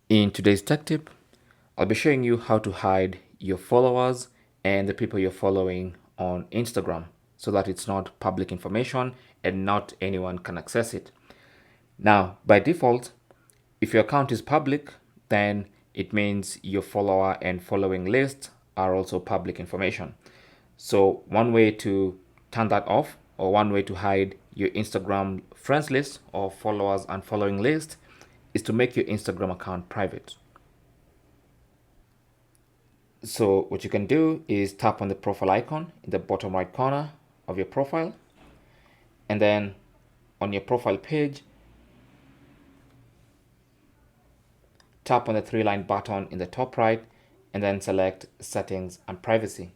In today's tech tip, I'll be showing you how to hide your followers and the people you're following on Instagram so that it's not public information and not anyone can access it. Now, by default, if your account is public, then it means your follower and following list are also public information. So one way to turn that off, or one way to hide your Instagram friends list or followers and following list, is to make your Instagram account private. So what you can do is tap on the profile icon in the bottom right corner of your profile, and then on your profile page, tap on the three-line button in the top right, and then select Settings and Privacy.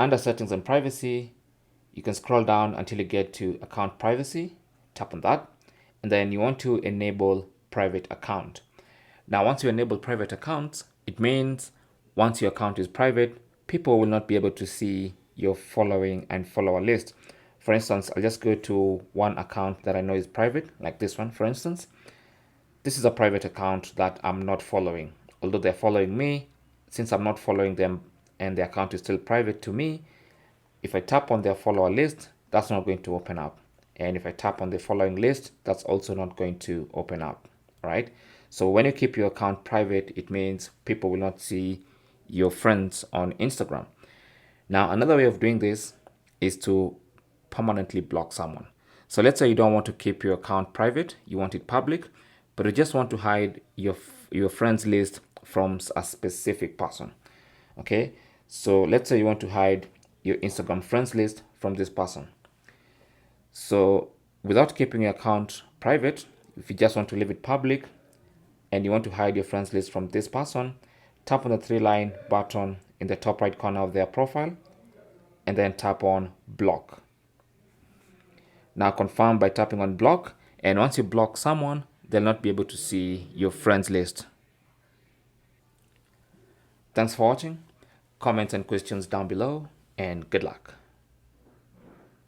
Under Settings and Privacy, you can scroll down until you get to Account Privacy. Tap on that, and then you want to enable Private Account. Now, once you enable private accounts, it means once your account is private, people will not be able to see your following and follower list. For instance, I'll just go to one account that I know is private, like this one, for instance. This is a private account that I'm not following. Although they're following me, since I'm not following them and the account is still private to me, if I tap on their follower list, that's not going to open up. And if I tap on the following list, that's also not going to open up, right? So when you keep your account private, it means people will not see your friends on Instagram. Now, another way of doing this is to permanently block someone. So let's say you don't want to keep your account private, you want it public, but you just want to hide your friends list from a specific person. Okay, so let's say you want to hide your Instagram friends list from this person. So without keeping your account private, if you just want to leave it public and you want to hide your friends list from this person, tap on the three-line button in the top right corner of their profile and then tap on block. Now confirm by tapping on block, and once you block someone, they'll not be able to see your friends list. Thanks for watching. Comments and questions down below, and good luck.